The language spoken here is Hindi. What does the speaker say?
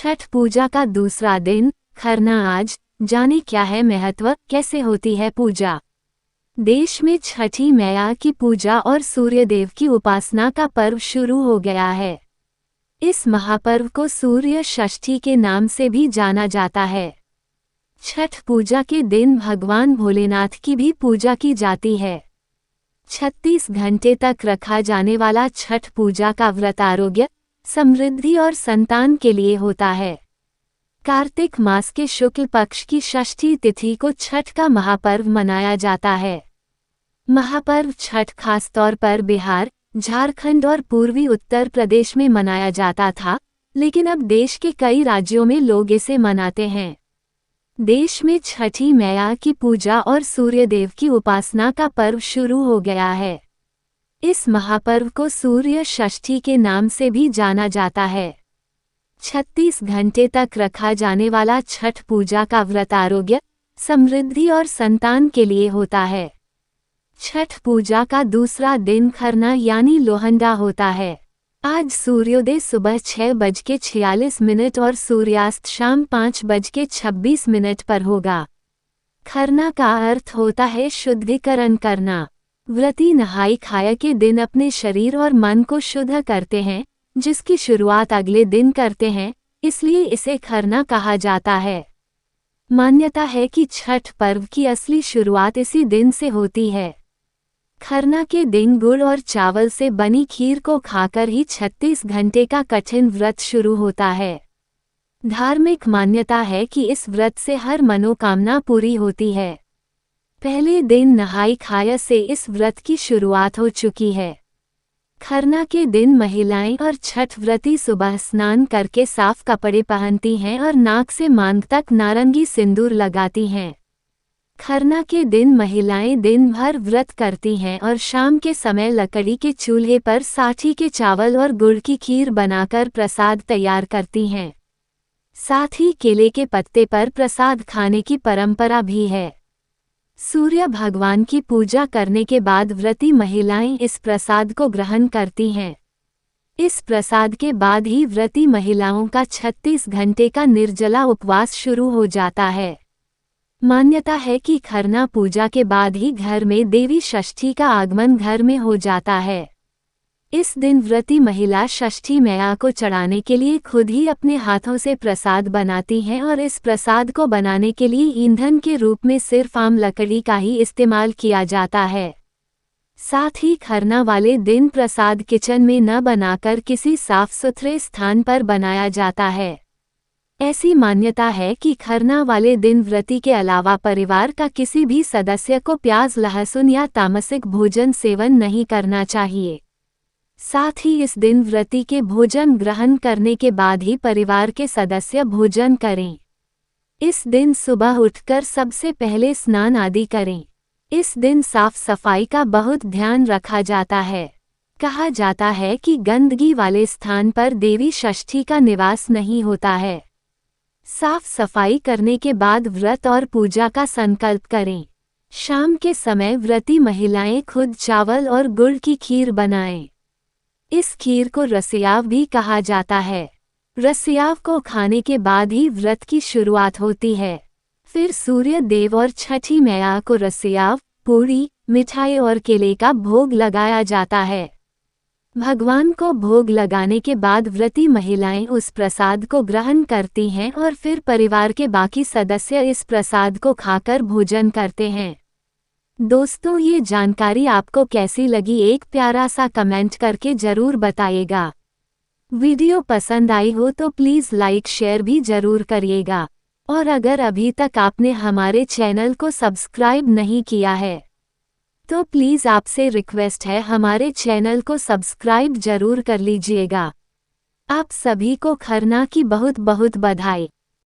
छठ पूजा का दूसरा दिन खरना। आज जाने क्या है महत्व, कैसे होती है पूजा। देश में छठी मैया की पूजा और सूर्यदेव की उपासना का पर्व शुरू हो गया है। इस महापर्व को सूर्य षष्ठी के नाम से भी जाना जाता है। छठ पूजा के दिन भगवान भोलेनाथ की भी पूजा की जाती है। 36 घंटे तक रखा जाने वाला छठ पूजा का व्रत आरोग्य, समृद्धि और संतान के लिए होता है। कार्तिक मास के शुक्ल पक्ष की षष्ठी तिथि को छठ का महापर्व मनाया जाता है। महापर्व छठ खासतौर पर बिहार, झारखंड और पूर्वी उत्तर प्रदेश में मनाया जाता था, लेकिन अब देश के कई राज्यों में लोग इसे मनाते हैं। देश में छठी मैया की पूजा और सूर्यदेव की उपासना का पर्व शुरू हो गया है। इस महापर्व को सूर्य षष्ठी के नाम से भी जाना जाता है। 36 घंटे तक रखा जाने वाला छठ पूजा का व्रत आरोग्य, समृद्धि और संतान के लिए होता है। छठ पूजा का दूसरा दिन खरना यानी लोहंडा होता है। आज सूर्योदय सुबह 6:46 और सूर्यास्त शाम 5:26 पर होगा। खरना का अर्थ होता है शुद्धिकरण करना। व्रती नहाई खाया के दिन अपने शरीर और मन को शुद्ध करते हैं, जिसकी शुरुआत अगले दिन करते हैं, इसलिए इसे खरना कहा जाता है। मान्यता है कि छठ पर्व की असली शुरुआत इसी दिन से होती है। खरना के दिन गुड़ और चावल से बनी खीर को खाकर ही 36 घंटे का कठिन व्रत शुरू होता है। धार्मिक मान्यता है कि इस व्रत से हर मनोकामना पूरी होती है। पहले दिन नहाई खाया से इस व्रत की शुरुआत हो चुकी है। खरना के दिन महिलाएं और छठ व्रती सुबह स्नान करके साफ कपड़े पहनती हैं और नाक से मांग तक नारंगी सिंदूर लगाती हैं। खरना के दिन महिलाएं दिन भर व्रत करती हैं और शाम के समय लकड़ी के चूल्हे पर साठी के चावल और गुड़ की खीर बनाकर प्रसाद तैयार करती हैं। साथ ही केले के पत्ते पर प्रसाद खाने की परंपरा भी है। सूर्य भगवान की पूजा करने के बाद व्रती महिलाएं इस प्रसाद को ग्रहण करती हैं। इस प्रसाद के बाद ही व्रती महिलाओं का 36 घंटे का निर्जला उपवास शुरू हो जाता है। मान्यता है कि खरना पूजा के बाद ही घर में देवी षष्ठी का आगमन घर में हो जाता है। इस दिन व्रती महिला षष्ठी मैया को चढ़ाने के लिए खुद ही अपने हाथों से प्रसाद बनाती हैं और इस प्रसाद को बनाने के लिए ईंधन के रूप में सिर्फ आम लकड़ी का ही इस्तेमाल किया जाता है। साथ ही खरना वाले दिन प्रसाद किचन में न बनाकर किसी साफ सुथरे स्थान पर बनाया जाता है। ऐसी मान्यता है कि खरना वाले दिन व्रती के अलावा परिवार का किसी भी सदस्य को प्याज, लहसुन या तामसिक भोजन सेवन नहीं करना चाहिए। साथ ही इस दिन व्रती के भोजन ग्रहण करने के बाद ही परिवार के सदस्य भोजन करें। इस दिन सुबह उठकर सबसे पहले स्नान आदि करें। इस दिन साफ सफाई का बहुत ध्यान रखा जाता है। कहा जाता है कि गंदगी वाले स्थान पर देवी षष्ठी का निवास नहीं होता है। साफ सफाई करने के बाद व्रत और पूजा का संकल्प करें। शाम के समय व्रती महिलाएं खुद चावल और गुड़ की खीर बनाएं। इस खीर को रसियाव भी कहा जाता है। रसियाव को खाने के बाद ही व्रत की शुरुआत होती है। फिर सूर्य देव और छठी मैया को रसियाव, पूरी, मिठाई और केले का भोग लगाया जाता है। भगवान को भोग लगाने के बाद व्रती महिलाएं उस प्रसाद को ग्रहण करती हैं और फिर परिवार के बाकी सदस्य इस प्रसाद को खाकर भोजन करते हैं। दोस्तों, ये जानकारी आपको कैसी लगी, एक प्यारा सा कमेंट करके जरूर बताइएगा। वीडियो पसंद आई हो तो प्लीज़ लाइक शेयर भी जरूर करिएगा। और अगर अभी तक आपने हमारे चैनल को सब्सक्राइब नहीं किया है तो प्लीज़ आपसे रिक्वेस्ट है हमारे चैनल को सब्सक्राइब जरूर कर लीजिएगा। आप सभी को खरना की बहुत बहुत बधाई।